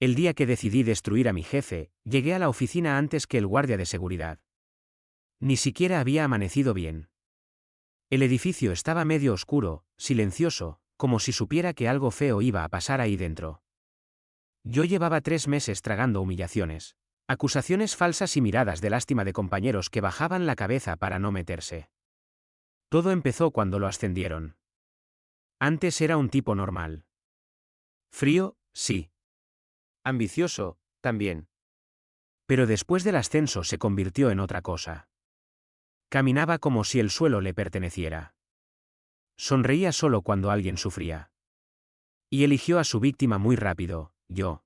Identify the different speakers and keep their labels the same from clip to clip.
Speaker 1: El día que decidí destruir a mi jefe, llegué a la oficina antes que el guardia de seguridad. Ni siquiera había amanecido bien. El edificio estaba medio oscuro, silencioso, como si supiera que algo feo iba a pasar ahí dentro. Yo llevaba 3 meses tragando humillaciones, acusaciones falsas y miradas de lástima de compañeros que bajaban la cabeza para no meterse. Todo empezó cuando lo ascendieron. Antes era un tipo normal. Frío, sí. Ambicioso, también. Pero después del ascenso se convirtió en otra cosa. Caminaba como si el suelo le perteneciera. Sonreía solo cuando alguien sufría. Y eligió a su víctima muy rápido, yo.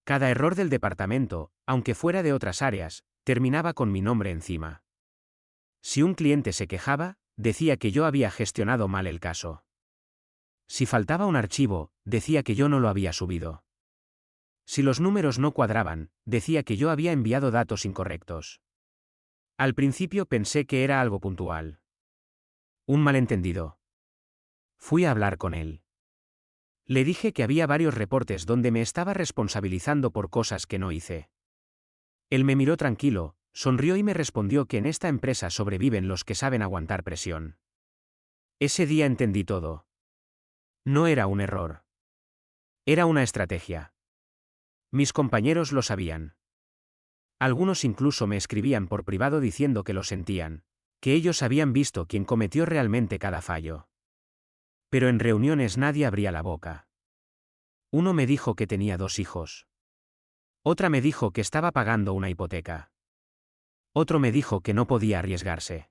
Speaker 1: Cada error del departamento, aunque fuera de otras áreas, terminaba con mi nombre encima. Si un cliente se quejaba, decía que yo había gestionado mal el caso. Si faltaba un archivo, decía que yo no lo había subido. Si los números no cuadraban, decía que yo había enviado datos incorrectos. Al principio pensé que era algo puntual. Un malentendido. Fui a hablar con él. Le dije que había varios reportes donde me estaba responsabilizando por cosas que no hice. Él me miró tranquilo, sonrió y me respondió que en esta empresa sobreviven los que saben aguantar presión. Ese día entendí todo. No era un error. Era una estrategia. Mis compañeros lo sabían. Algunos incluso me escribían por privado diciendo que lo sentían, que ellos habían visto quién cometió realmente cada fallo. Pero en reuniones nadie abría la boca. Uno me dijo que tenía 2 hijos. Otra me dijo que estaba pagando una hipoteca. Otro me dijo que no podía arriesgarse.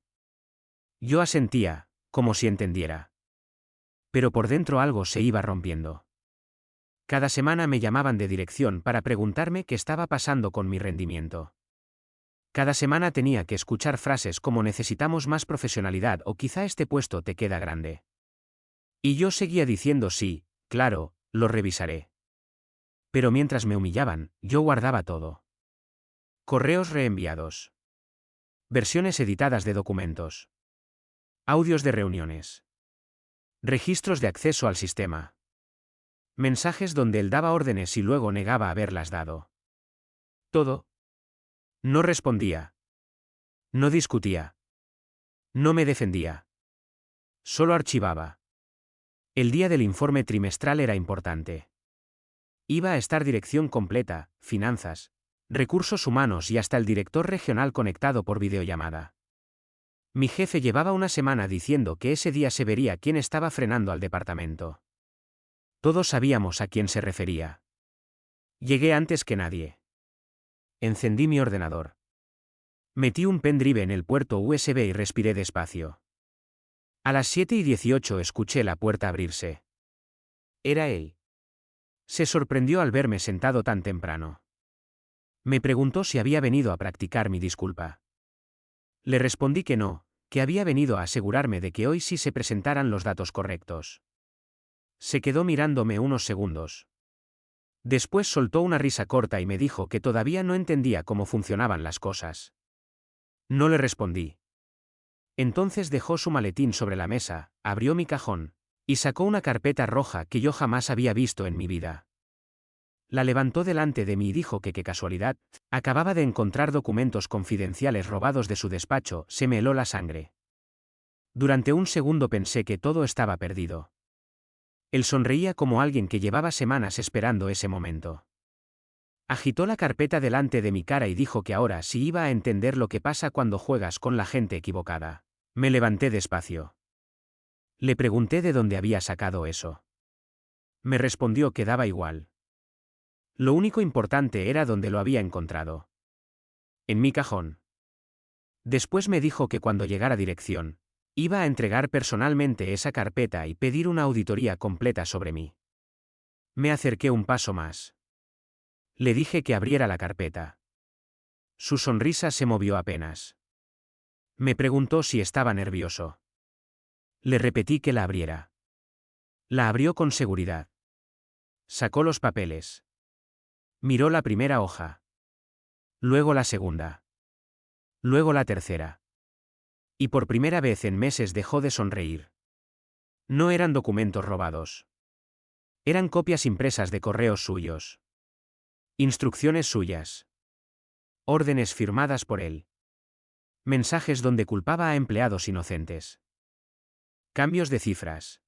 Speaker 1: Yo asentía, como si entendiera. Pero por dentro algo se iba rompiendo. Cada semana me llamaban de dirección para preguntarme qué estaba pasando con mi rendimiento. Cada semana tenía que escuchar frases como necesitamos más profesionalidad o quizá este puesto te queda grande. Y yo seguía diciendo sí, claro, lo revisaré. Pero mientras me humillaban, yo guardaba todo. Correos reenviados. Versiones editadas de documentos. Audios de reuniones. Registros de acceso al sistema. Mensajes donde él daba órdenes y luego negaba haberlas dado. Todo. No respondía. No discutía. No me defendía. Solo archivaba. El día del informe trimestral era importante. Iba a estar dirección completa, finanzas, recursos humanos y hasta el director regional conectado por videollamada. Mi jefe llevaba una semana diciendo que ese día se vería quién estaba frenando al departamento. Todos sabíamos a quién se refería. Llegué antes que nadie. Encendí mi ordenador. Metí un pendrive en el puerto USB y respiré despacio. A las 7:18 escuché la puerta abrirse. Era él. Se sorprendió al verme sentado tan temprano. Me preguntó si había venido a practicar mi disculpa. Le respondí que no, que había venido a asegurarme de que hoy sí se presentaran los datos correctos. Se quedó mirándome unos segundos. Después soltó una risa corta y me dijo que todavía no entendía cómo funcionaban las cosas. No le respondí. Entonces dejó su maletín sobre la mesa, abrió mi cajón, y sacó una carpeta roja que yo jamás había visto en mi vida. La levantó delante de mí y dijo que qué casualidad, acababa de encontrar documentos confidenciales robados de su despacho, se me heló la sangre. Durante un segundo pensé que todo estaba perdido. Él sonreía como alguien que llevaba semanas esperando ese momento. Agitó la carpeta delante de mi cara y dijo que ahora sí iba a entender lo que pasa cuando juegas con la gente equivocada. Me levanté despacio. Le pregunté de dónde había sacado eso. Me respondió que daba igual. Lo único importante era dónde lo había encontrado. En mi cajón. Después me dijo que cuando llegara a dirección, iba a entregar personalmente esa carpeta y pedir una auditoría completa sobre mí. Me acerqué un paso más. Le dije que abriera la carpeta. Su sonrisa se movió apenas. Me preguntó si estaba nervioso. Le repetí que la abriera. La abrió con seguridad. Sacó los papeles. Miró la primera hoja. Luego la segunda. Luego la tercera. Y por primera vez en meses dejó de sonreír. No eran documentos robados. Eran copias impresas de correos suyos. Instrucciones suyas. Órdenes firmadas por él. Mensajes donde culpaba a empleados inocentes. Cambios de cifras.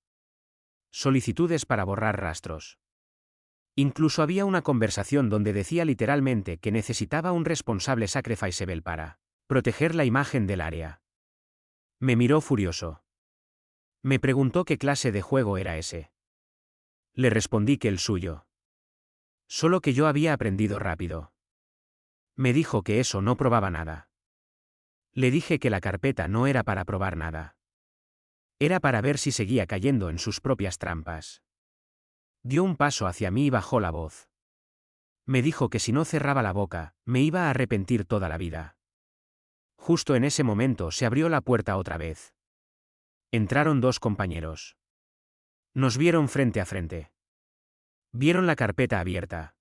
Speaker 1: Solicitudes para borrar rastros. Incluso había una conversación donde decía literalmente que necesitaba un responsable sacrificeable para proteger la imagen del área. Me miró furioso. Me preguntó qué clase de juego era ese. Le respondí que el suyo. Solo que yo había aprendido rápido. Me dijo que eso no probaba nada. Le dije que la carpeta no era para probar nada. Era para ver si seguía cayendo en sus propias trampas. Dio un paso hacia mí y bajó la voz. Me dijo que si no cerraba la boca, me iba a arrepentir toda la vida. Justo en ese momento se abrió la puerta otra vez. Entraron dos compañeros. Nos vieron frente a frente. Vieron la carpeta abierta.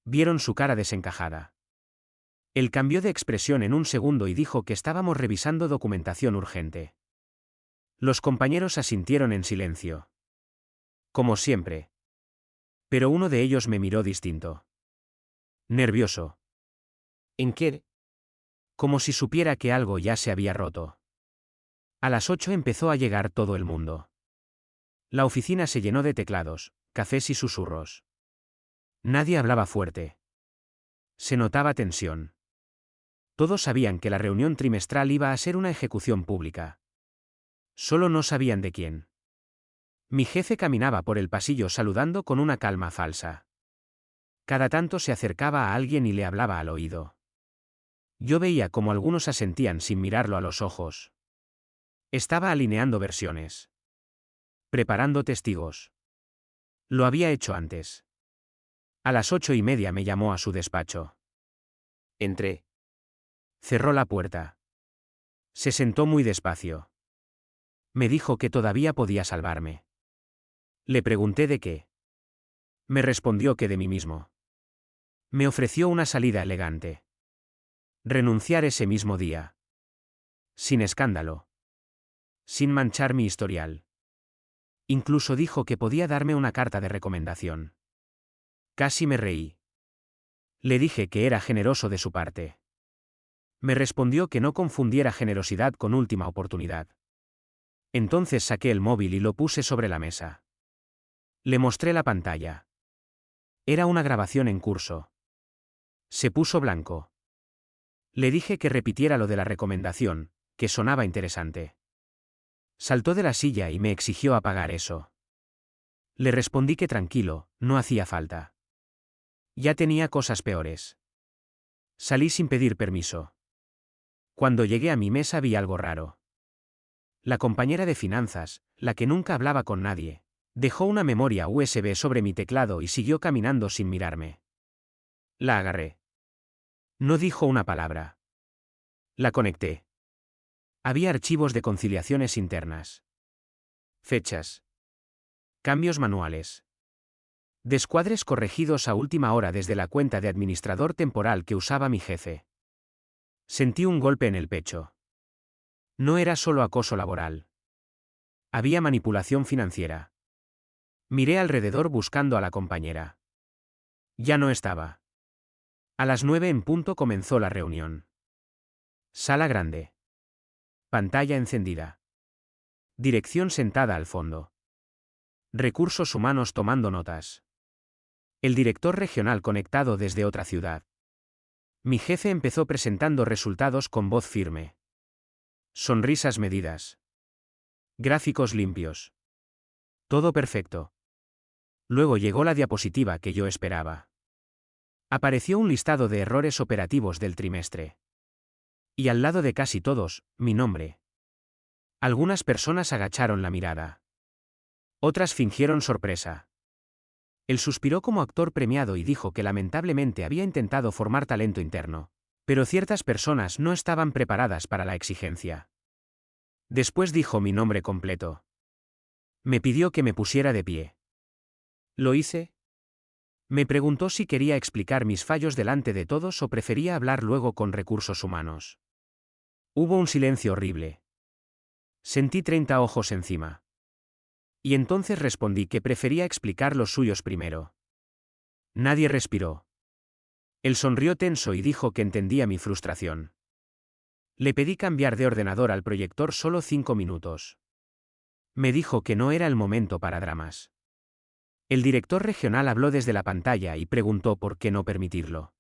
Speaker 1: Vieron su cara desencajada. Él cambió de expresión en un segundo y dijo que estábamos revisando documentación urgente. Los compañeros asintieron en silencio. Como siempre. Pero uno de ellos me miró distinto. Nervioso. ¿En qué? Como si supiera que algo ya se había roto. A las 8 empezó a llegar todo el mundo. La oficina se llenó de teclados, cafés y susurros. Nadie hablaba fuerte. Se notaba tensión. Todos sabían que la reunión trimestral iba a ser una ejecución pública. Solo no sabían de quién. Mi jefe caminaba por el pasillo saludando con una calma falsa. Cada tanto se acercaba a alguien y le hablaba al oído. Yo veía cómo algunos asentían sin mirarlo a los ojos. Estaba alineando versiones. Preparando testigos. Lo había hecho antes. A las 8:30 me llamó a su despacho. Entré. Cerró la puerta. Se sentó muy despacio. Me dijo que todavía podía salvarme. Le pregunté de qué. Me respondió que de mí mismo. Me ofreció una salida elegante. Renunciar ese mismo día. Sin escándalo. Sin manchar mi historial. Incluso dijo que podía darme una carta de recomendación. Casi me reí. Le dije que era generoso de su parte. Me respondió que no confundiera generosidad con última oportunidad. Entonces saqué el móvil y lo puse sobre la mesa. Le mostré la pantalla. Era una grabación en curso. Se puso blanco. Le dije que repitiera lo de la recomendación, que sonaba interesante. Saltó de la silla y me exigió apagar eso. Le respondí que tranquilo, no hacía falta. Ya tenía cosas peores. Salí sin pedir permiso. Cuando llegué a mi mesa vi algo raro. La compañera de finanzas, la que nunca hablaba con nadie, dejó una memoria USB sobre mi teclado y siguió caminando sin mirarme. La agarré. No dijo una palabra. La conecté. Había archivos de conciliaciones internas. Fechas. Cambios manuales. Descuadres corregidos a última hora desde la cuenta de administrador temporal que usaba mi jefe. Sentí un golpe en el pecho. No era solo acoso laboral. Había manipulación financiera. Miré alrededor buscando a la compañera. Ya no estaba. A las 9 en punto comenzó la reunión. Sala grande. Pantalla encendida. Dirección sentada al fondo. Recursos humanos tomando notas. El director regional conectado desde otra ciudad. Mi jefe empezó presentando resultados con voz firme. Sonrisas medidas. Gráficos limpios. Todo perfecto. Luego llegó la diapositiva que yo esperaba. Apareció un listado de errores operativos del trimestre. Y al lado de casi todos, mi nombre. Algunas personas agacharon la mirada. Otras fingieron sorpresa. Él suspiró como actor premiado y dijo que lamentablemente había intentado formar talento interno, pero ciertas personas no estaban preparadas para la exigencia. Después dijo mi nombre completo. Me pidió que me pusiera de pie. ¿Lo hice? Me preguntó si quería explicar mis fallos delante de todos o prefería hablar luego con recursos humanos. Hubo un silencio horrible. Sentí 30 ojos encima. Y entonces respondí que prefería explicar los suyos primero. Nadie respiró. Él sonrió tenso y dijo que entendía mi frustración. Le pedí cambiar de ordenador al proyector solo 5 minutos. Me dijo que no era el momento para dramas. El director regional habló desde la pantalla y preguntó por qué no permitirlo.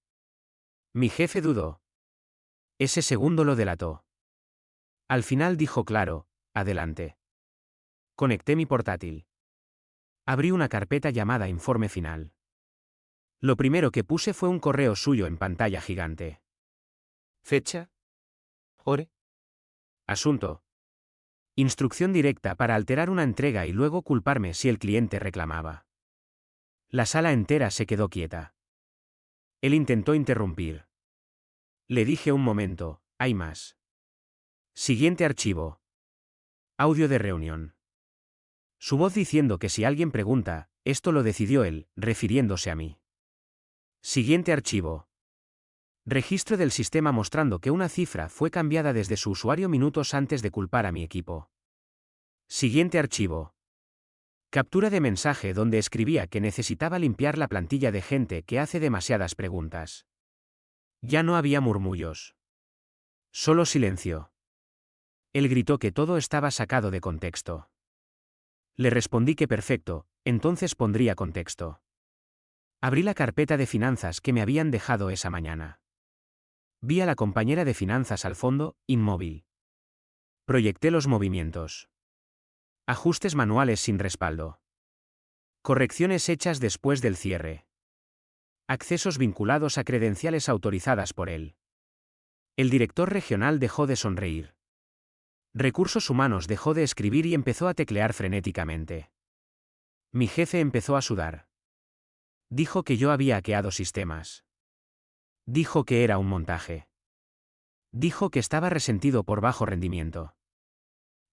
Speaker 1: Mi jefe dudó. Ese segundo lo delató. Al final dijo claro, adelante. Conecté mi portátil. Abrí una carpeta llamada Informe Final. Lo primero que puse fue un correo suyo en pantalla gigante.
Speaker 2: Fecha. Hora.
Speaker 1: Asunto. Instrucción directa para alterar una entrega y luego culparme si el cliente reclamaba. La sala entera se quedó quieta. Él intentó interrumpir. Le dije un momento, hay más. Siguiente archivo. Audio de reunión. Su voz diciendo que si alguien pregunta, esto lo decidió él, refiriéndose a mí. Siguiente archivo. Registro del sistema mostrando que una cifra fue cambiada desde su usuario minutos antes de culpar a mi equipo. Siguiente archivo. Captura de mensaje donde escribía que necesitaba limpiar la plantilla de gente que hace demasiadas preguntas. Ya no había murmullos. Solo silencio. Él gritó que todo estaba sacado de contexto. Le respondí que perfecto, entonces pondría contexto. Abrí la carpeta de finanzas que me habían dejado esa mañana. Vi a la compañera de finanzas al fondo, inmóvil. Proyecté los movimientos. Ajustes manuales sin respaldo. Correcciones hechas después del cierre. Accesos vinculados a credenciales autorizadas por él. El director regional dejó de sonreír. Recursos humanos dejó de escribir y empezó a teclear frenéticamente. Mi jefe empezó a sudar. Dijo que yo había hackeado sistemas. Dijo que era un montaje. Dijo que estaba resentido por bajo rendimiento.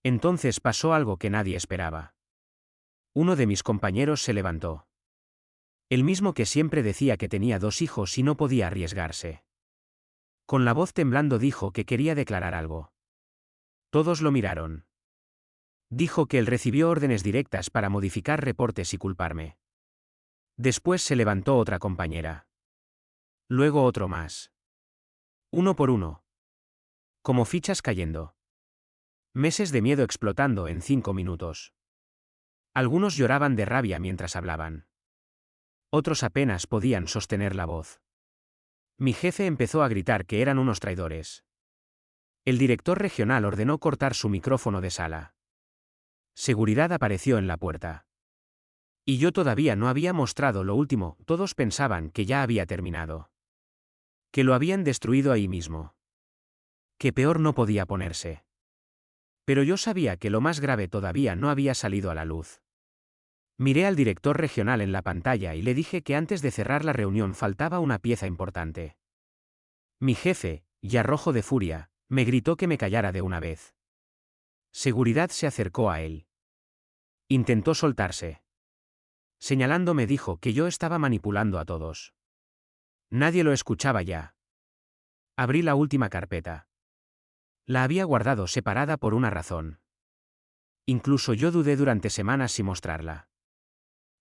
Speaker 1: Entonces pasó algo que nadie esperaba. Uno de mis compañeros se levantó. El mismo que siempre decía que tenía 2 hijos y no podía arriesgarse. Con la voz temblando dijo que quería declarar algo. Todos lo miraron. Dijo que él recibió órdenes directas para modificar reportes y culparme. Después se levantó otra compañera. Luego otro más. Uno por uno. Como fichas cayendo. Meses de miedo explotando en 5 minutos. Algunos lloraban de rabia mientras hablaban. Otros apenas podían sostener la voz. Mi jefe empezó a gritar que eran unos traidores. El director regional ordenó cortar su micrófono de sala. Seguridad apareció en la puerta. Y yo todavía no había mostrado lo último, todos pensaban que ya había terminado. Que lo habían destruido ahí mismo. Que peor no podía ponerse. Pero yo sabía que lo más grave todavía no había salido a la luz. Miré al director regional en la pantalla y le dije que antes de cerrar la reunión faltaba una pieza importante. Mi jefe, ya rojo de furia, me gritó que me callara de una vez. Seguridad se acercó a él. Intentó soltarse. Señalándome dijo que yo estaba manipulando a todos. Nadie lo escuchaba ya. Abrí la última carpeta. La había guardado separada por una razón. Incluso yo dudé durante semanas si mostrarla.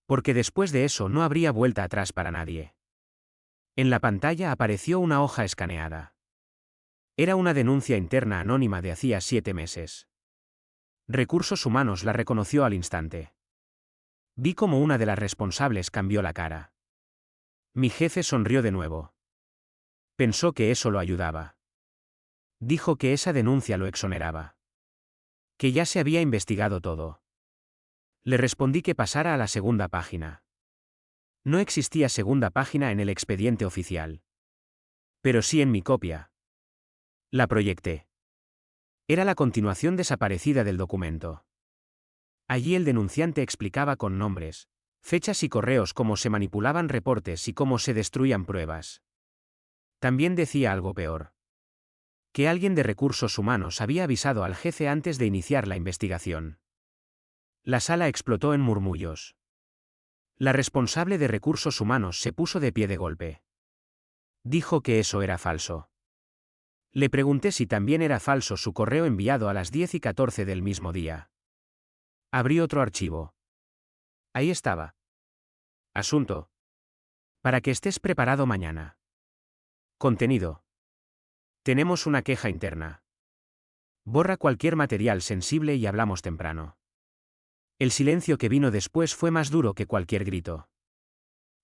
Speaker 1: Porque después de eso no habría vuelta atrás para nadie. En la pantalla apareció una hoja escaneada. Era una denuncia interna anónima de hacía 7 meses. Recursos Humanos la reconoció al instante. Vi cómo una de las responsables cambió la cara. Mi jefe sonrió de nuevo. Pensó que eso lo ayudaba. Dijo que esa denuncia lo exoneraba. Que ya se había investigado todo. Le respondí que pasara a la segunda página. No existía segunda página en el expediente oficial. Pero sí en mi copia. La proyecté. Era la continuación desaparecida del documento. Allí el denunciante explicaba con nombres, fechas y correos cómo se manipulaban reportes y cómo se destruían pruebas. También decía algo peor. Que alguien de Recursos Humanos había avisado al jefe antes de iniciar la investigación. La sala explotó en murmullos. La responsable de Recursos Humanos se puso de pie de golpe. Dijo que eso era falso. Le pregunté si también era falso su correo enviado a las 10:14 del mismo día. Abrí otro archivo. Ahí estaba. Asunto. Para que estés preparado mañana. Contenido. Tenemos una queja interna. Borra cualquier material sensible y hablamos temprano. El silencio que vino después fue más duro que cualquier grito.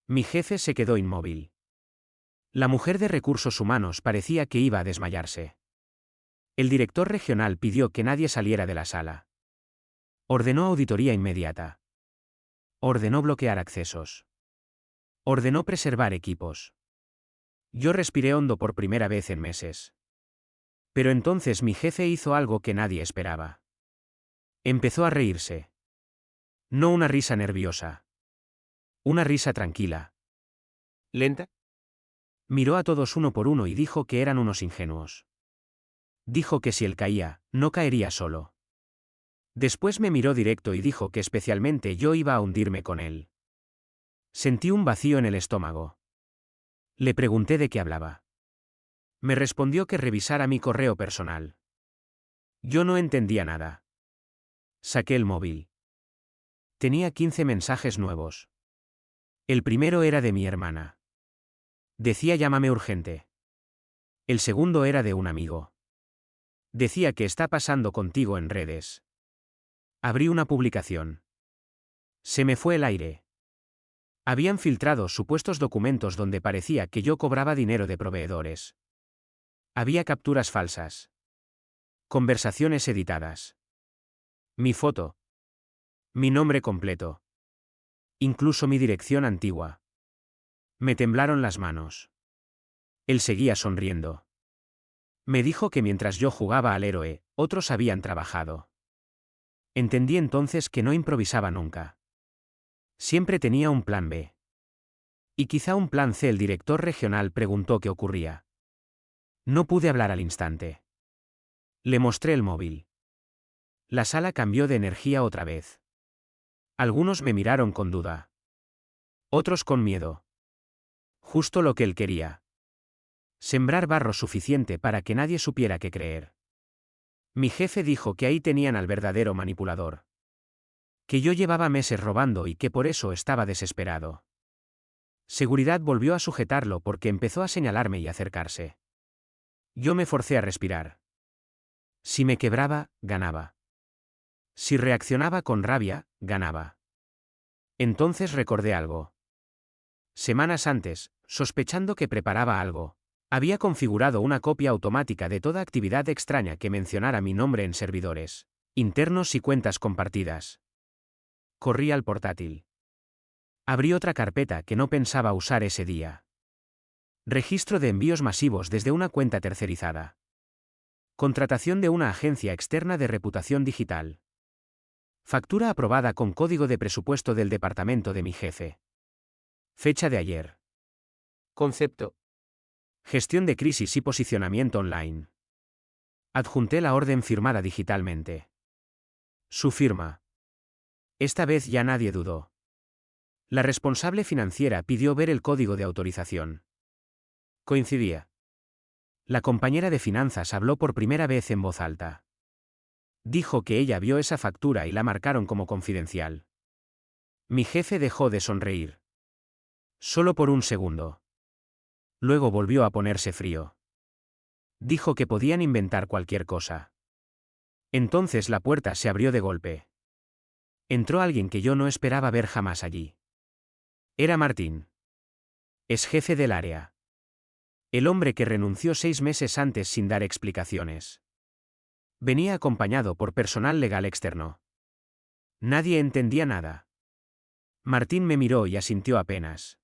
Speaker 1: Mi jefe se quedó inmóvil. La mujer de recursos humanos parecía que iba a desmayarse. El director regional pidió que nadie saliera de la sala. Ordenó auditoría inmediata. Ordenó bloquear accesos. Ordenó preservar equipos. Yo respiré hondo por primera vez en meses. Pero entonces mi jefe hizo algo que nadie esperaba. Empezó a reírse. No una risa nerviosa. Una risa tranquila.
Speaker 2: ¿Lenta?
Speaker 1: Miró a todos uno por uno y dijo que eran unos ingenuos. Dijo que si él caía, no caería solo. Después me miró directo y dijo que especialmente yo iba a hundirme con él. Sentí un vacío en el estómago. Le pregunté de qué hablaba. Me respondió que revisara mi correo personal. Yo no entendía nada. Saqué el móvil. Tenía 15 mensajes nuevos. El primero era de mi hermana. Decía llámame urgente. El segundo era de un amigo. Decía que está pasando contigo en redes. Abrí una publicación. Se me fue el aire. Habían filtrado supuestos documentos donde parecía que yo cobraba dinero de proveedores. Había capturas falsas. Conversaciones editadas. Mi foto. Mi nombre completo. Incluso mi dirección antigua. Me temblaron las manos. Él seguía sonriendo. Me dijo que mientras yo jugaba al héroe, otros habían trabajado. Entendí entonces que no improvisaba nunca. Siempre tenía un plan B. Y quizá un plan C. El director regional preguntó qué ocurría. No pude hablar al instante. Le mostré el móvil. La sala cambió de energía otra vez. Algunos me miraron con duda. Otros con miedo. Justo lo que él quería. Sembrar barro suficiente para que nadie supiera qué creer. Mi jefe dijo que ahí tenían al verdadero manipulador. Que yo llevaba meses robando y que por eso estaba desesperado. Seguridad volvió a sujetarlo porque empezó a señalarme y acercarse. Yo me forcé a respirar. Si me quebraba, ganaba. Si reaccionaba con rabia, ganaba. Entonces recordé algo. Semanas antes, sospechando que preparaba algo, había configurado una copia automática de toda actividad extraña que mencionara mi nombre en servidores internos y cuentas compartidas. Corrí al portátil. Abrí otra carpeta que no pensaba usar ese día. Registro de envíos masivos desde una cuenta tercerizada. Contratación de una agencia externa de reputación digital. Factura aprobada con código de presupuesto del departamento de mi jefe. Fecha de ayer.
Speaker 2: Concepto.
Speaker 1: Gestión de crisis y posicionamiento online. Adjunté la orden firmada digitalmente. Su firma. Esta vez ya nadie dudó. La responsable financiera pidió ver el código de autorización. Coincidía. La compañera de finanzas habló por primera vez en voz alta. Dijo que ella vio esa factura y la marcaron como confidencial. Mi jefe dejó de sonreír. Solo por un segundo. Luego volvió a ponerse frío. Dijo que podían inventar cualquier cosa. Entonces la puerta se abrió de golpe. Entró alguien que yo no esperaba ver jamás allí. Era Martín. Es jefe del área. El hombre que renunció 6 meses antes sin dar explicaciones. Venía acompañado por personal legal externo. Nadie entendía nada. Martín me miró y asintió apenas.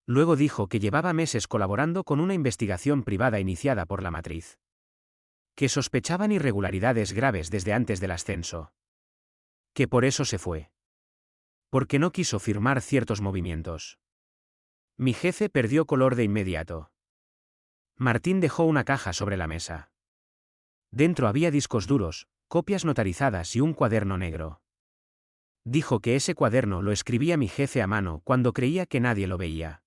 Speaker 1: Luego dijo que llevaba meses colaborando con una investigación privada iniciada por la matriz. Que sospechaban irregularidades graves desde antes del ascenso. Que por eso se fue. Porque no quiso firmar ciertos movimientos. Mi jefe perdió color de inmediato. Martín dejó una caja sobre la mesa. Dentro había discos duros, copias notarizadas y un cuaderno negro. Dijo que ese cuaderno lo escribía mi jefe a mano cuando creía que nadie lo veía.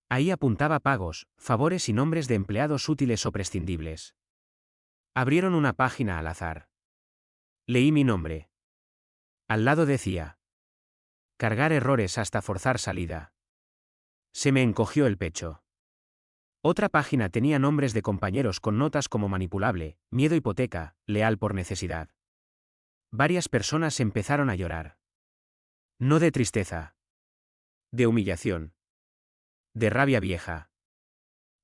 Speaker 1: Ahí apuntaba pagos, favores y nombres de empleados útiles o prescindibles. Abrieron una página al azar. Leí mi nombre. Al lado decía: cargar errores hasta forzar salida. Se me encogió el pecho. Otra página tenía nombres de compañeros con notas como manipulable, miedo hipoteca, leal por necesidad. Varias personas empezaron a llorar. No de tristeza. De humillación. De rabia vieja.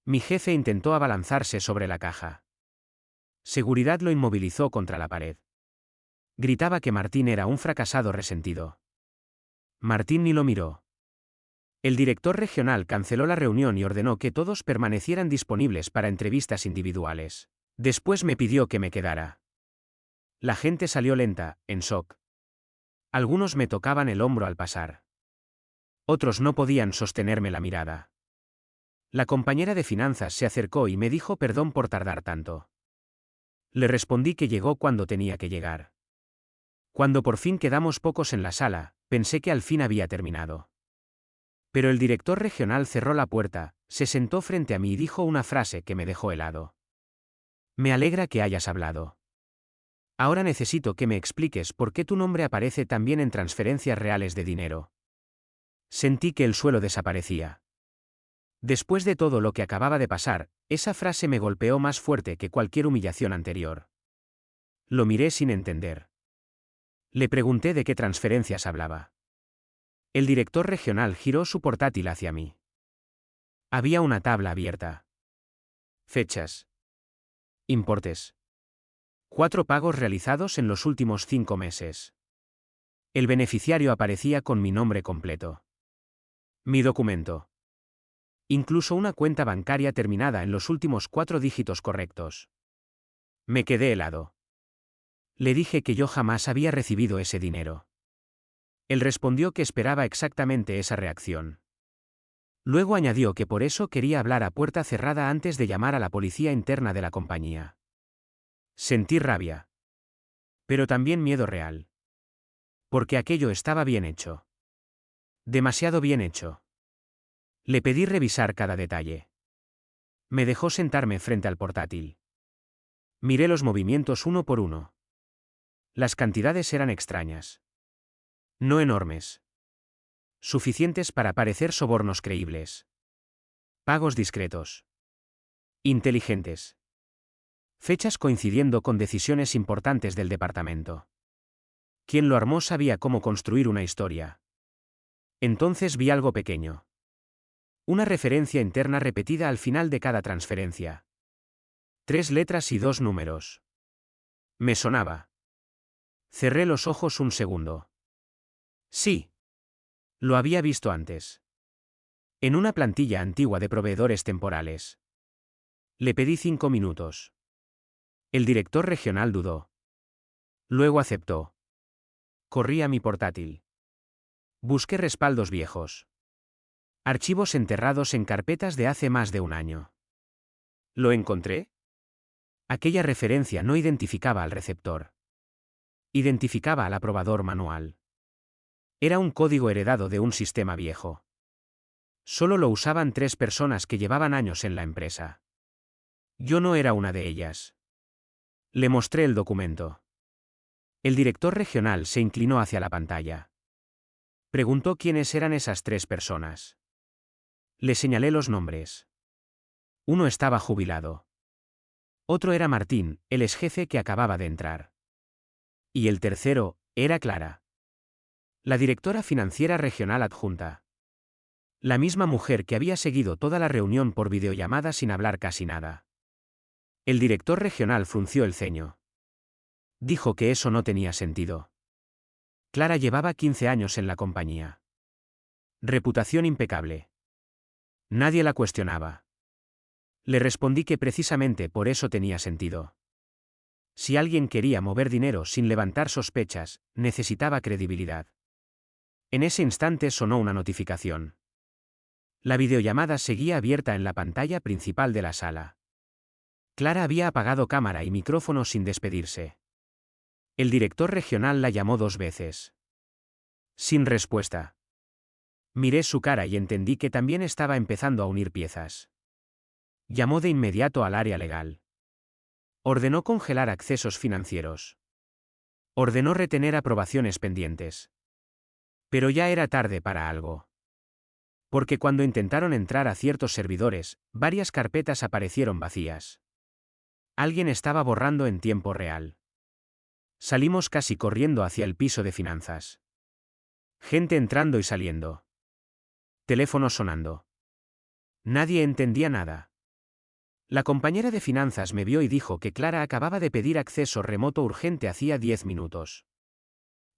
Speaker 1: Mi jefe intentó abalanzarse sobre la caja. Seguridad lo inmovilizó contra la pared. Gritaba que Martín era un fracasado resentido. Martín ni lo miró. El director regional canceló la reunión y ordenó que todos permanecieran disponibles para entrevistas individuales. Después me pidió que me quedara. La gente salió lenta, en shock. Algunos me tocaban el hombro al pasar. Otros no podían sostenerme la mirada. La compañera de finanzas se acercó y me dijo perdón por tardar tanto. Le respondí que llegó cuando tenía que llegar. Cuando por fin quedamos pocos en la sala, pensé que al fin había terminado. Pero el director regional cerró la puerta, se sentó frente a mí y dijo una frase que me dejó helado. Me alegra que hayas hablado. Ahora necesito que me expliques por qué tu nombre aparece también en transferencias reales de dinero. Sentí que el suelo desaparecía. Después de todo lo que acababa de pasar, esa frase me golpeó más fuerte que cualquier humillación anterior. Lo miré sin entender. Le pregunté de qué transferencias hablaba. El director regional giró su portátil hacia mí. Había una tabla abierta. Fechas. Importes. 4 pagos realizados en los últimos 5 meses. El beneficiario aparecía con mi nombre completo. Mi documento. Incluso una cuenta bancaria terminada en los últimos 4 dígitos correctos. Me quedé helado. Le dije que yo jamás había recibido ese dinero. Él respondió que esperaba exactamente esa reacción. Luego añadió que por eso quería hablar a puerta cerrada antes de llamar a la policía interna de la compañía. Sentí rabia. Pero también miedo real. Porque aquello estaba bien hecho. Demasiado bien hecho. Le pedí revisar cada detalle. Me dejó sentarme frente al portátil. Miré los movimientos uno por uno. Las cantidades eran extrañas. No enormes. Suficientes para parecer sobornos creíbles. Pagos discretos. Inteligentes. Fechas coincidiendo con decisiones importantes del departamento. Quien lo armó sabía cómo construir una historia. Entonces vi algo pequeño. Una referencia interna repetida al final de cada transferencia. 3 letras y 2 números. Me sonaba. Cerré los ojos un segundo. Sí. Lo había visto antes. En una plantilla antigua de proveedores temporales. Le pedí 5 minutos. El director regional dudó. Luego aceptó. Corrí a mi portátil. Busqué respaldos viejos. Archivos enterrados en carpetas de hace más de un año. ¿Lo encontré? Aquella referencia no identificaba al receptor. Identificaba al aprobador manual. Era un código heredado de un sistema viejo. Solo lo usaban 3 personas que llevaban años en la empresa. Yo no era una de ellas. Le mostré el documento. El director regional se inclinó hacia la pantalla. Preguntó quiénes eran esas 3 personas. Le señalé los nombres. Uno estaba jubilado. Otro era Martín, el exjefe que acababa de entrar. Y el tercero, era Clara. La directora financiera regional adjunta. La misma mujer que había seguido toda la reunión por videollamada sin hablar casi nada. El director regional frunció el ceño. Dijo que eso no tenía sentido. Clara llevaba 15 años en la compañía. Reputación impecable. Nadie la cuestionaba. Le respondí que precisamente por eso tenía sentido. Si alguien quería mover dinero sin levantar sospechas, necesitaba credibilidad. En ese instante sonó una notificación. La videollamada seguía abierta en la pantalla principal de la sala. Clara había apagado cámara y micrófono sin despedirse. El director regional la llamó 2 veces. Sin respuesta. Miré su cara y entendí que también estaba empezando a unir piezas. Llamó de inmediato al área legal. Ordenó congelar accesos financieros. Ordenó retener aprobaciones pendientes. Pero ya era tarde para algo. Porque cuando intentaron entrar a ciertos servidores, varias carpetas aparecieron vacías. Alguien estaba borrando en tiempo real. Salimos casi corriendo hacia el piso de finanzas. Gente entrando y saliendo. Teléfono sonando. Nadie entendía nada. La compañera de finanzas me vio y dijo que Clara acababa de pedir acceso remoto urgente hacía 10 minutos.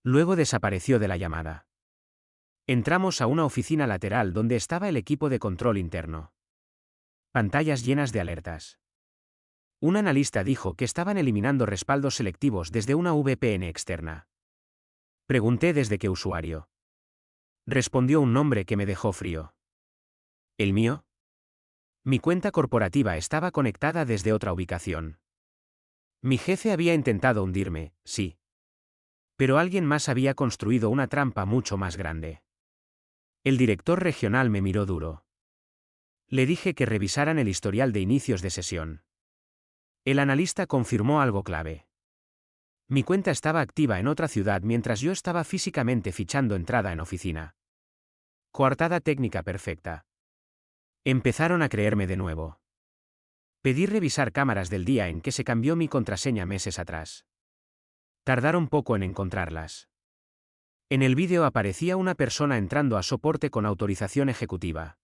Speaker 1: Luego desapareció de la llamada. Entramos a una oficina lateral donde estaba el equipo de control interno. Pantallas llenas de alertas. Un analista dijo que estaban eliminando respaldos selectivos desde una VPN externa. Pregunté desde qué usuario. Respondió un nombre que me dejó frío. ¿El mío? Mi cuenta corporativa estaba conectada desde otra ubicación. Mi jefe había intentado hundirme, sí. Pero alguien más había construido una trampa mucho más grande. El director regional me miró duro. Le dije que revisaran el historial de inicios de sesión. El analista confirmó algo clave. Mi cuenta estaba activa en otra ciudad mientras yo estaba físicamente fichando entrada en oficina. Coartada técnica perfecta. Empezaron a creerme de nuevo. Pedí revisar cámaras del día en que se cambió mi contraseña meses atrás. Tardaron poco en encontrarlas. En el vídeo aparecía una persona entrando a soporte con autorización ejecutiva.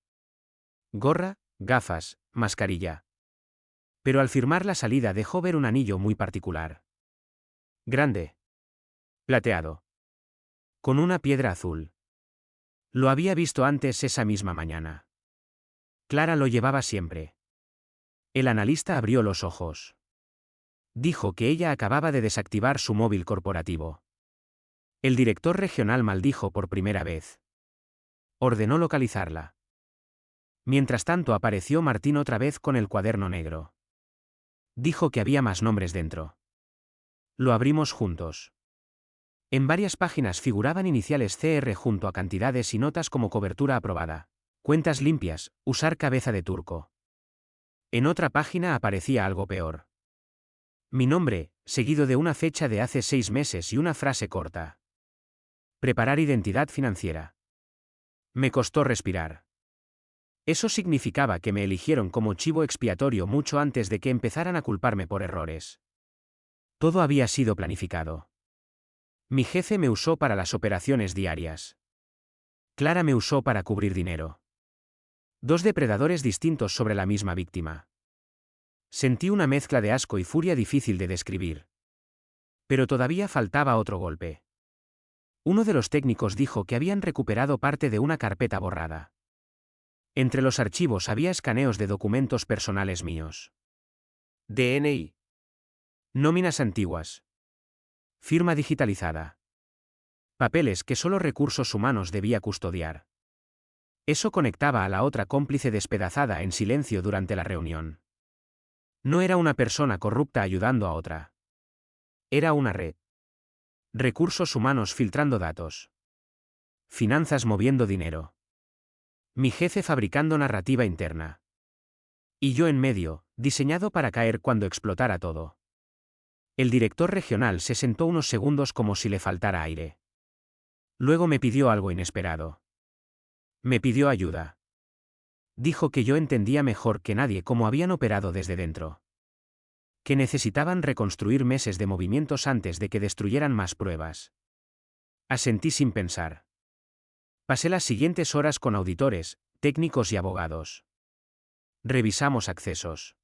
Speaker 1: Gorra, gafas, mascarilla. Pero al firmar la salida dejó ver un anillo muy particular. Grande. Plateado. Con una piedra azul. Lo había visto antes esa misma mañana. Clara lo llevaba siempre. El analista abrió los ojos. Dijo que ella acababa de desactivar su móvil corporativo. El director regional maldijo por primera vez. Ordenó localizarla. Mientras tanto apareció Martín otra vez con el cuaderno negro. Dijo que había más nombres dentro. Lo abrimos juntos. En varias páginas figuraban iniciales CR junto a cantidades y notas como cobertura aprobada. Cuentas limpias, usar cabeza de turco. En otra página aparecía algo peor. Mi nombre, seguido de una fecha de hace 6 meses y una frase corta. Preparar identidad financiera. Me costó respirar. Eso significaba que me eligieron como chivo expiatorio mucho antes de que empezaran a culparme por errores. Todo había sido planificado. Mi jefe me usó para las operaciones diarias. Clara me usó para cubrir dinero. 2 depredadores distintos sobre la misma víctima. Sentí una mezcla de asco y furia difícil de describir. Pero todavía faltaba otro golpe. Uno de los técnicos dijo que habían recuperado parte de una carpeta borrada. Entre los archivos había escaneos de documentos personales míos. DNI. Nóminas antiguas. Firma digitalizada. Papeles que solo recursos humanos debía custodiar. Eso conectaba a la otra cómplice despedazada en silencio durante la reunión. No era una persona corrupta ayudando a otra. Era una red. Recursos humanos filtrando datos. Finanzas moviendo dinero. Mi jefe fabricando narrativa interna. Y yo en medio, diseñado para caer cuando explotara todo. El director regional se sentó unos segundos como si le faltara aire. Luego me pidió algo inesperado. Me pidió ayuda. Dijo que yo entendía mejor que nadie cómo habían operado desde dentro. Que necesitaban reconstruir meses de movimientos antes de que destruyeran más pruebas. Asentí sin pensar. Pasé las siguientes horas con auditores, técnicos y abogados. Revisamos accesos.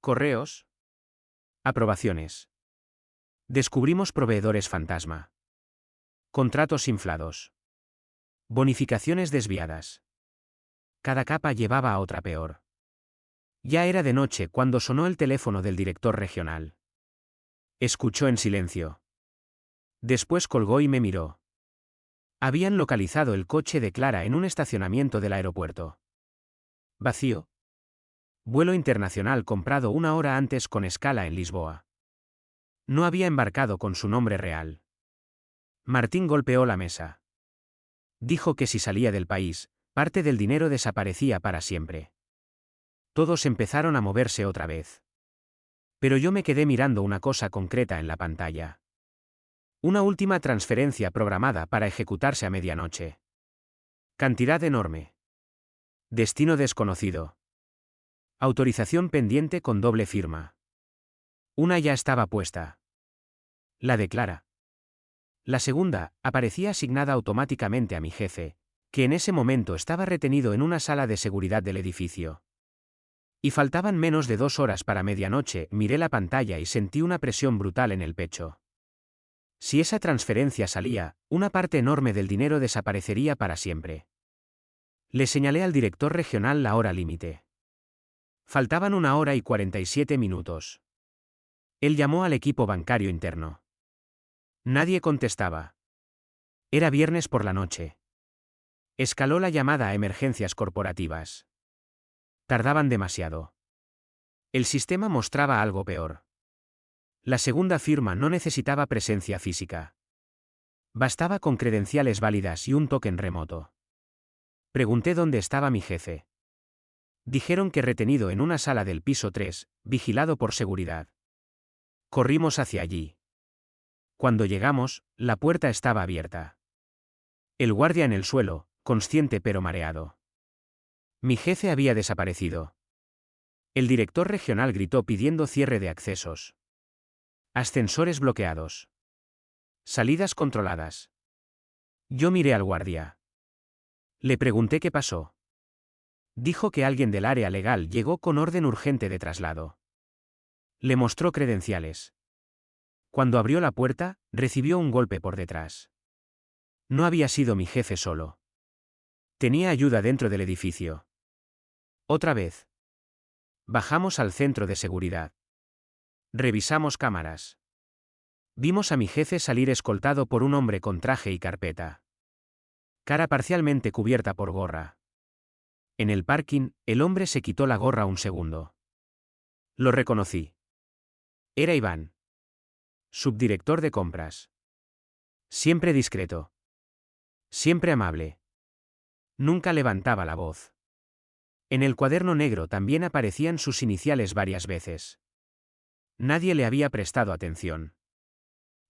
Speaker 1: Correos. Aprobaciones. Descubrimos proveedores fantasma. Contratos inflados. Bonificaciones desviadas. Cada capa llevaba a otra peor. Ya era de noche cuando sonó el teléfono del director regional. Escuchó en silencio. Después colgó y me miró. Habían localizado el coche de Clara en un estacionamiento del aeropuerto. Vacío. Vuelo internacional comprado 1 hora antes con escala en Lisboa. No había embarcado con su nombre real. Martín golpeó la mesa. Dijo que si salía del país, parte del dinero desaparecía para siempre. Todos empezaron a moverse otra vez. Pero yo me quedé mirando una cosa concreta en la pantalla. Una última transferencia programada para ejecutarse a medianoche. Cantidad enorme. Destino desconocido. Autorización pendiente con doble firma. Una ya estaba puesta. La de Clara. La segunda, aparecía asignada automáticamente a mi jefe, que en ese momento estaba retenido en una sala de seguridad del edificio. Y faltaban menos de 2 horas para medianoche, miré la pantalla y sentí una presión brutal en el pecho. Si esa transferencia salía, una parte enorme del dinero desaparecería para siempre. Le señalé al director regional la hora límite. Faltaban 1 hora y 47 minutos. Él llamó al equipo bancario interno. Nadie contestaba. Era viernes por la noche. Escaló la llamada a emergencias corporativas. Tardaban demasiado. El sistema mostraba algo peor. La segunda firma no necesitaba presencia física. Bastaba con credenciales válidas y un token remoto. Pregunté dónde estaba mi jefe. Dijeron que retenido en una sala del piso 3, vigilado por seguridad. Corrimos hacia allí. Cuando llegamos, la puerta estaba abierta. El guardia en el suelo, consciente pero mareado. Mi jefe había desaparecido. El director regional gritó pidiendo cierre de accesos. Ascensores bloqueados. Salidas controladas. Yo miré al guardia. Le pregunté qué pasó. Dijo que alguien del área legal llegó con orden urgente de traslado. Le mostró credenciales. Cuando abrió la puerta, recibió un golpe por detrás. No había sido mi jefe solo. Tenía ayuda dentro del edificio. Otra vez. Bajamos al centro de seguridad. Revisamos cámaras. Vimos a mi jefe salir escoltado por un hombre con traje y carpeta. Cara parcialmente cubierta por gorra. En el parking, el hombre se quitó la gorra un segundo. Lo reconocí. Era Iván. Subdirector de compras. Siempre discreto. Siempre amable. Nunca levantaba la voz. En el cuaderno negro también aparecían sus iniciales varias veces. Nadie le había prestado atención.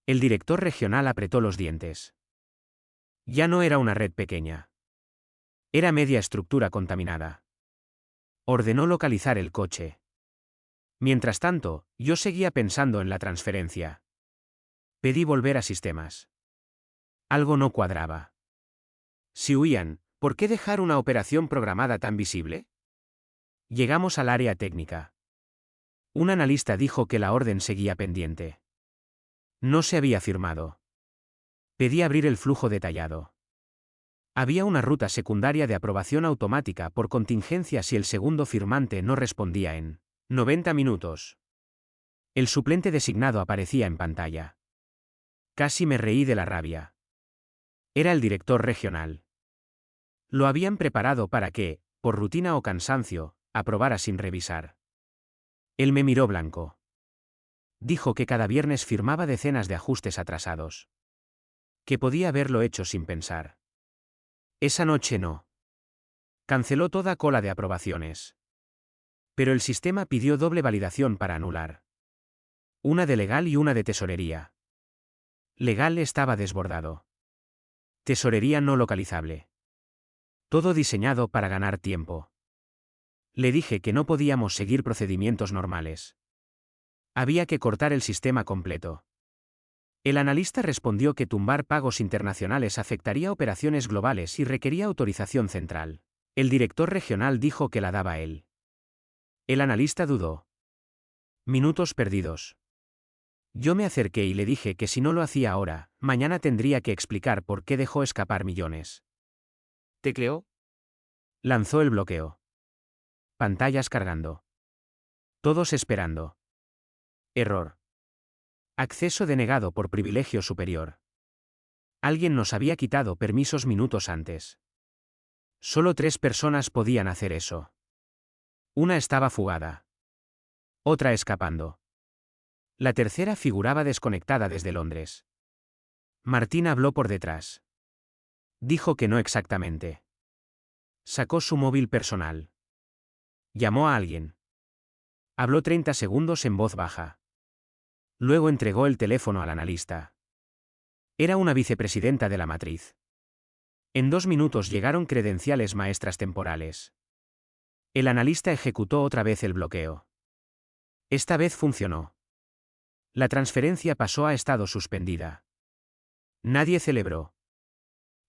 Speaker 1: El director regional apretó los dientes. Ya no era una red pequeña. Era media estructura contaminada. Ordenó localizar el coche. Mientras tanto, yo seguía pensando en la transferencia. Pedí volver a sistemas. Algo no cuadraba. Si huían, ¿por qué dejar una operación programada tan visible? Llegamos al área técnica. Un analista dijo que la orden seguía pendiente. No se había firmado. Pedí abrir el flujo detallado. Había una ruta secundaria de aprobación automática por contingencia si el segundo firmante no respondía en 90 minutos. El suplente designado aparecía en pantalla. Casi me reí de la rabia. Era el director regional. Lo habían preparado para que, por rutina o cansancio, aprobara sin revisar. Él me miró blanco. Dijo que cada viernes firmaba decenas de ajustes atrasados. Que podía haberlo hecho sin pensar. Esa noche no. Canceló toda cola de aprobaciones. Pero el sistema pidió doble validación para anular. Una de legal y una de tesorería. Legal estaba desbordado. Tesorería no localizable. Todo diseñado para ganar tiempo. Le dije que no podíamos seguir procedimientos normales. Había que cortar el sistema completo. El analista respondió que tumbar pagos internacionales afectaría operaciones globales y requería autorización central. El director regional dijo que la daba él. El analista dudó. Minutos perdidos. Yo me acerqué y le dije que si no lo hacía ahora, mañana tendría que explicar por qué dejó escapar millones.
Speaker 2: ¿Tecleó?
Speaker 1: Lanzó el bloqueo. Pantallas cargando. Todos esperando. Error. Acceso denegado por privilegio superior. Alguien nos había quitado permisos minutos antes. Solo 3 personas podían hacer eso. Una estaba fugada. Otra escapando. La tercera figuraba desconectada desde Londres. Martín habló por detrás. Dijo que no exactamente. Sacó su móvil personal. Llamó a alguien. Habló 30 segundos en voz baja. Luego entregó el teléfono al analista. Era una vicepresidenta de la matriz. En 2 minutos llegaron credenciales maestras temporales. El analista ejecutó otra vez el bloqueo. Esta vez funcionó. La transferencia pasó a estado suspendida. Nadie celebró.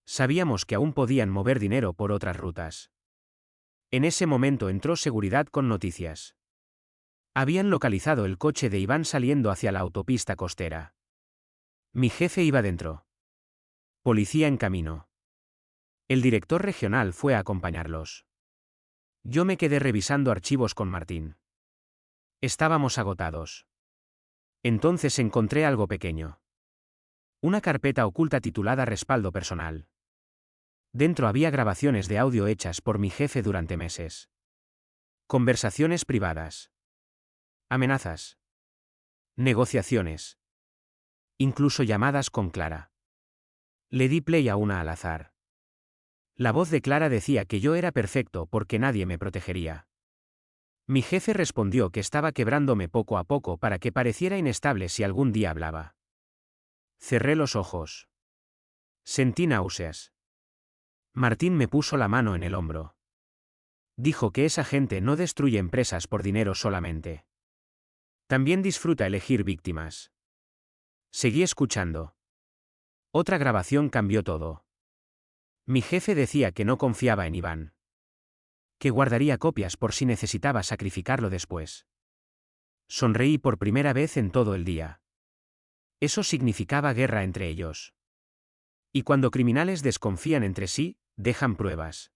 Speaker 1: Sabíamos que aún podían mover dinero por otras rutas. En ese momento entró seguridad con noticias. Habían localizado el coche de Iván saliendo hacia la autopista costera. Mi jefe iba dentro. Policía en camino. El director regional fue a acompañarlos. Yo me quedé revisando archivos con Martín. Estábamos agotados. Entonces encontré algo pequeño. Una carpeta oculta titulada Respaldo personal. Dentro había grabaciones de audio hechas por mi jefe durante meses. Conversaciones privadas. Amenazas. Negociaciones. Incluso llamadas con Clara. Le di play a una al azar. La voz de Clara decía que yo era perfecto porque nadie me protegería. Mi jefe respondió que estaba quebrándome poco a poco para que pareciera inestable si algún día hablaba. Cerré los ojos. Sentí náuseas. Martín me puso la mano en el hombro. Dijo que esa gente no destruye empresas por dinero solamente. También disfruta elegir víctimas. Seguí escuchando. Otra grabación cambió todo. Mi jefe decía que no confiaba en Iván. Que guardaría copias por si necesitaba sacrificarlo después. Sonreí por primera vez en todo el día. Eso significaba guerra entre ellos. Y cuando criminales desconfían entre sí, dejan pruebas.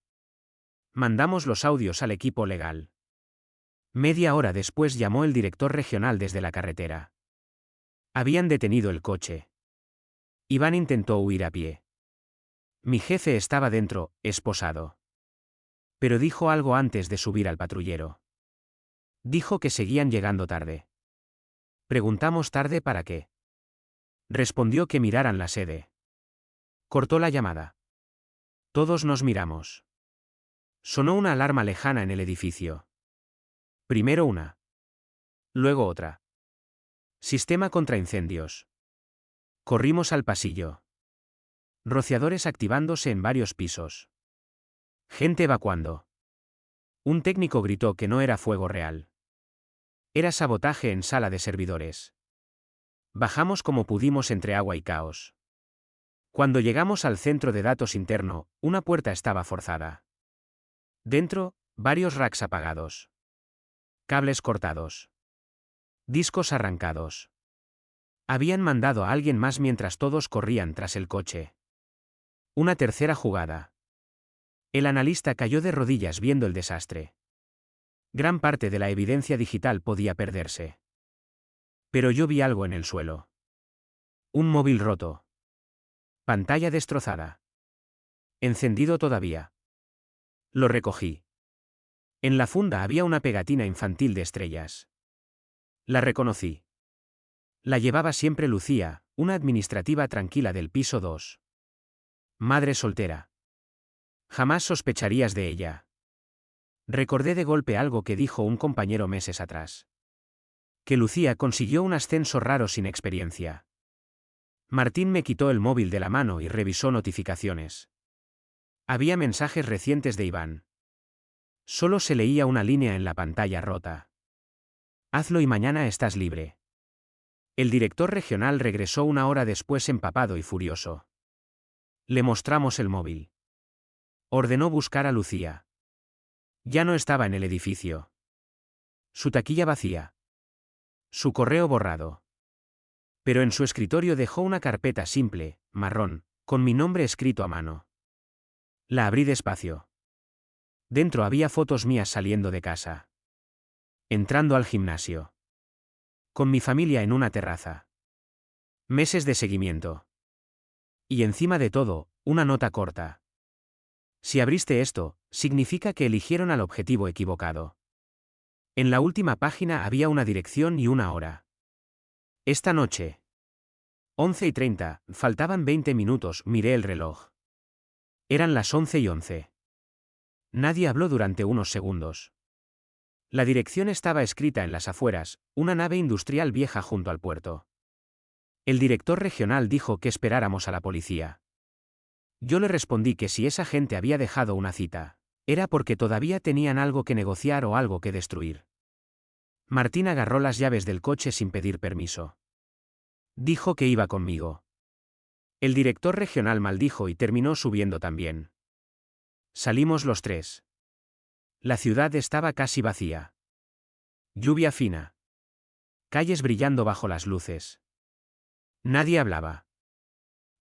Speaker 1: Mandamos los audios al equipo legal. Media hora después llamó el director regional desde la carretera. Habían detenido el coche. Iván intentó huir a pie. Mi jefe estaba dentro, esposado. Pero dijo algo antes de subir al patrullero. Dijo que seguían llegando tarde. Preguntamos tarde para qué. Respondió que miraran la sede. Cortó la llamada. Todos nos miramos. Sonó una alarma lejana en el edificio. Primero una. Luego otra. Sistema contra incendios. Corrimos al pasillo. Rociadores activándose en varios pisos. Gente evacuando. Un técnico gritó que no era fuego real. Era sabotaje en sala de servidores. Bajamos como pudimos entre agua y caos. Cuando llegamos al centro de datos interno, una puerta estaba forzada. Dentro, varios racks apagados. Cables cortados. Discos arrancados. Habían mandado a alguien más mientras todos corrían tras el coche. Una tercera jugada. El analista cayó de rodillas viendo el desastre. Gran parte de la evidencia digital podía perderse. Pero yo vi algo en el suelo. Un móvil roto. Pantalla destrozada. Encendido todavía. Lo recogí. En la funda había una pegatina infantil de estrellas. La reconocí. La llevaba siempre Lucía, una administrativa tranquila del piso 2. Madre soltera. Jamás sospecharías de ella. Recordé de golpe algo que dijo un compañero meses atrás. Que Lucía consiguió un ascenso raro sin experiencia. Martín me quitó el móvil de la mano y revisó notificaciones. Había mensajes recientes de Iván. Solo se leía una línea en la pantalla rota. Hazlo y mañana estás libre. El director regional regresó una hora después empapado y furioso. Le mostramos el móvil. Ordenó buscar a Lucía. Ya no estaba en el edificio. Su taquilla vacía. Su correo borrado. Pero en su escritorio dejó una carpeta simple, marrón, con mi nombre escrito a mano. La abrí despacio. Dentro había fotos mías saliendo de casa. Entrando al gimnasio. Con mi familia en una terraza. Meses de seguimiento. Y encima de todo, una nota corta. Si abriste esto, significa que eligieron al objetivo equivocado. En la última página había una dirección y una hora. Esta noche. 11:30, faltaban 20 minutos, miré el reloj. Eran las 11:11. Nadie habló durante unos segundos. La dirección estaba escrita en las afueras, una nave industrial vieja junto al puerto. El director regional dijo que esperáramos a la policía. Yo le respondí que si esa gente había dejado una cita. Era porque todavía tenían algo que negociar o algo que destruir. Martín agarró las llaves del coche sin pedir permiso. Dijo que iba conmigo. El director regional maldijo y terminó subiendo también. Salimos los tres. La ciudad estaba casi vacía. Lluvia fina. Calles brillando bajo las luces. Nadie hablaba.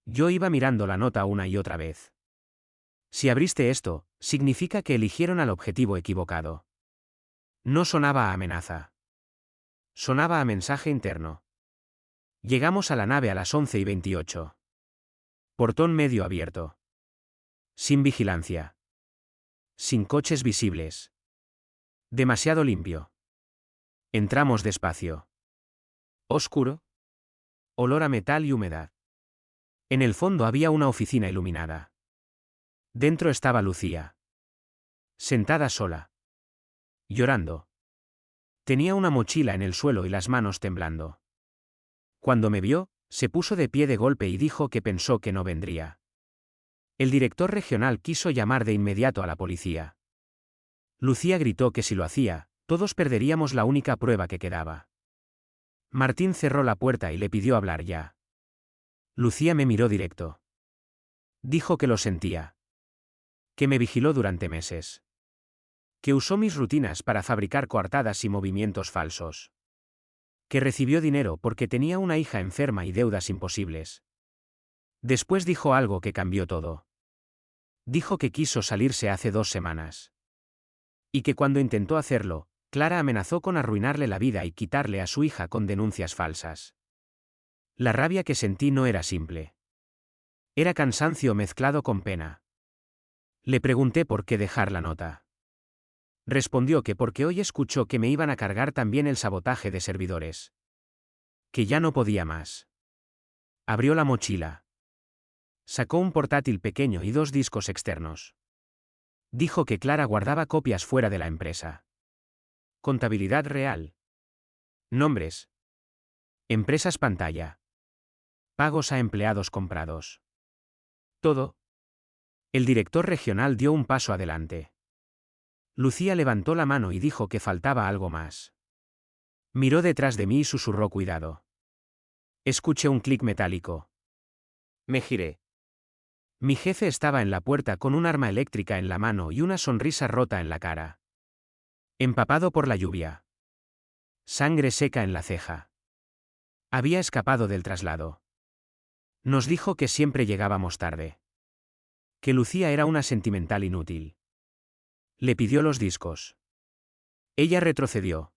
Speaker 1: Yo iba mirando la nota una y otra vez. Si abriste esto, significa que eligieron al objetivo equivocado. No sonaba a amenaza. Sonaba a mensaje interno. Llegamos a la nave a las 11:28. Portón medio abierto. Sin vigilancia. Sin coches visibles. Demasiado limpio. Entramos despacio. Oscuro. Olor a metal y humedad. En el fondo había una oficina iluminada. Dentro estaba Lucía. Sentada sola. Llorando. Tenía una mochila en el suelo y las manos temblando. Cuando me vio, se puso de pie de golpe y dijo que pensó que no vendría. El director regional quiso llamar de inmediato a la policía. Lucía gritó que si lo hacía, todos perderíamos la única prueba que quedaba. Martín cerró la puerta y le pidió hablar ya. Lucía me miró directo. Dijo que lo sentía. Que me vigiló durante meses. Que usó mis rutinas para fabricar coartadas y movimientos falsos. Que recibió dinero porque tenía una hija enferma y deudas imposibles. Después dijo algo que cambió todo. Dijo que quiso salirse hace 2 semanas. Y que cuando intentó hacerlo, Clara amenazó con arruinarle la vida y quitarle a su hija con denuncias falsas. La rabia que sentí no era simple. Era cansancio mezclado con pena. Le pregunté por qué dejar la nota. Respondió que porque hoy escuchó que me iban a cargar también el sabotaje de servidores. Que ya no podía más. Abrió la mochila. Sacó un portátil pequeño y 2 discos externos. Dijo que Clara guardaba copias fuera de la empresa. Contabilidad real. Nombres. Empresas pantalla. Pagos a empleados comprados. Todo. El director regional dio un paso adelante. Lucía levantó la mano y dijo que faltaba algo más. Miró detrás de mí y susurró cuidado. Escuché un clic metálico. Me giré. Mi jefe estaba en la puerta con un arma eléctrica en la mano y una sonrisa rota en la cara. Empapado por la lluvia. Sangre seca en la ceja. Había escapado del traslado. Nos dijo que siempre llegábamos tarde. Que Lucía era una sentimental inútil. Le pidió los discos. Ella retrocedió.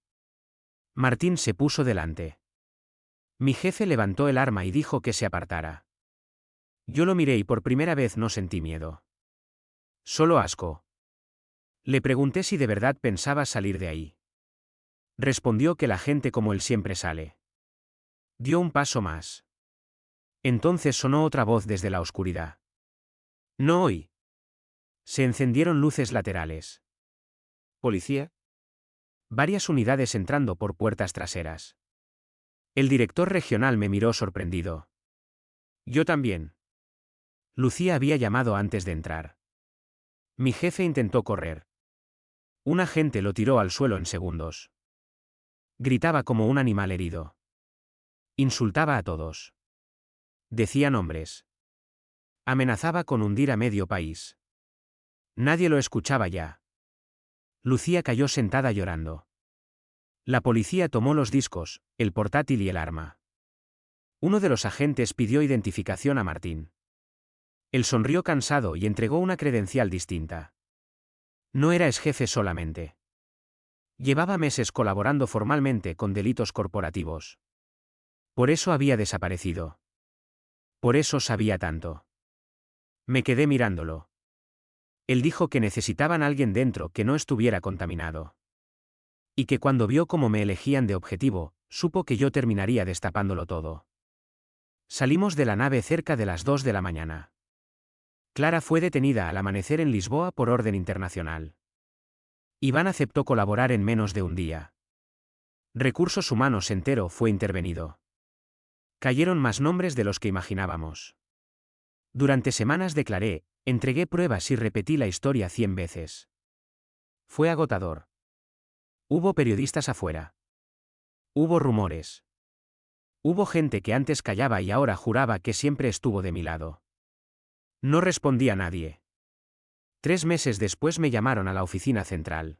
Speaker 1: Martín se puso delante. Mi jefe levantó el arma y dijo que se apartara. Yo lo miré y por primera vez no sentí miedo. Solo asco. Le pregunté si de verdad pensaba salir de ahí. Respondió que la gente como él siempre sale. Dio un paso más. Entonces sonó otra voz desde la oscuridad. No hoy. Se encendieron luces laterales.
Speaker 2: ¿Policía?
Speaker 1: Varias unidades entrando por puertas traseras. El director regional me miró sorprendido. Yo también. Lucía había llamado antes de entrar. Mi jefe intentó correr. Un agente lo tiró al suelo en segundos. Gritaba como un animal herido. Insultaba a todos. Decía nombres. Amenazaba con hundir a medio país. Nadie lo escuchaba ya. Lucía cayó sentada llorando. La policía tomó los discos, el portátil y el arma. Uno de los agentes pidió identificación a Martín. Él sonrió cansado y entregó una credencial distinta. No era exjefe solamente. Llevaba meses colaborando formalmente con delitos corporativos. Por eso había desaparecido. Por eso sabía tanto. Me quedé mirándolo. Él dijo que necesitaban a alguien dentro que no estuviera contaminado. Y que cuando vio cómo me elegían de objetivo, supo que yo terminaría destapándolo todo. Salimos de la nave cerca de las 2 de la mañana. Clara fue detenida al amanecer en Lisboa por orden internacional. Iván aceptó colaborar en menos de un día. Recursos Humanos entero fue intervenido. Cayeron más nombres de los que imaginábamos. Durante semanas declaré, entregué pruebas y repetí la historia 100 veces. Fue agotador. Hubo periodistas afuera. Hubo rumores. Hubo gente que antes callaba y ahora juraba que siempre estuvo de mi lado. No respondía a nadie. 3 meses después me llamaron a la oficina central.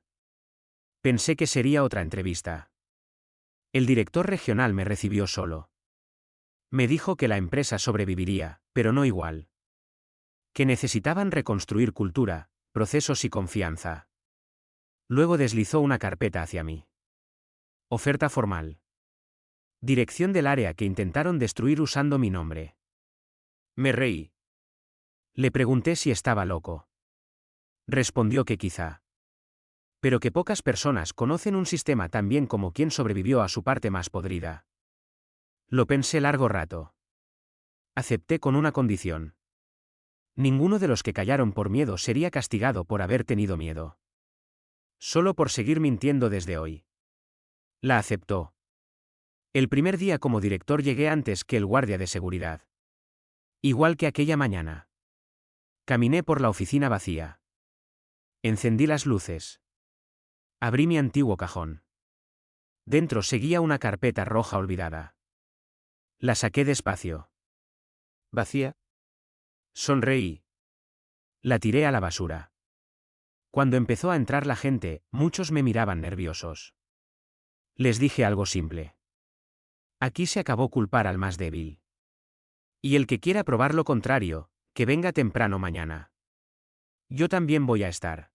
Speaker 1: Pensé que sería otra entrevista. El director regional me recibió solo. Me dijo que la empresa sobreviviría, pero no igual. Que necesitaban reconstruir cultura, procesos y confianza. Luego deslizó una carpeta hacia mí. Oferta formal. Dirección del área que intentaron destruir usando mi nombre. Me reí. Le pregunté si estaba loco. Respondió que quizá. Pero que pocas personas conocen un sistema tan bien como quien sobrevivió a su parte más podrida. Lo pensé largo rato. Acepté con una condición. Ninguno de los que callaron por miedo sería castigado por haber tenido miedo. Solo por seguir mintiendo desde hoy. La aceptó. El primer día como director llegué antes que el guardia de seguridad. Igual que aquella mañana. Caminé por la oficina vacía. Encendí las luces. Abrí mi antiguo cajón. Dentro seguía una carpeta roja olvidada. La saqué despacio.
Speaker 2: ¿Vacía?
Speaker 1: Sonreí. La tiré a la basura. Cuando empezó a entrar la gente, muchos me miraban nerviosos. Les dije algo simple. Aquí se acabó culpar al más débil. Y el que quiera probar lo contrario, que venga temprano mañana. Yo también voy a estar.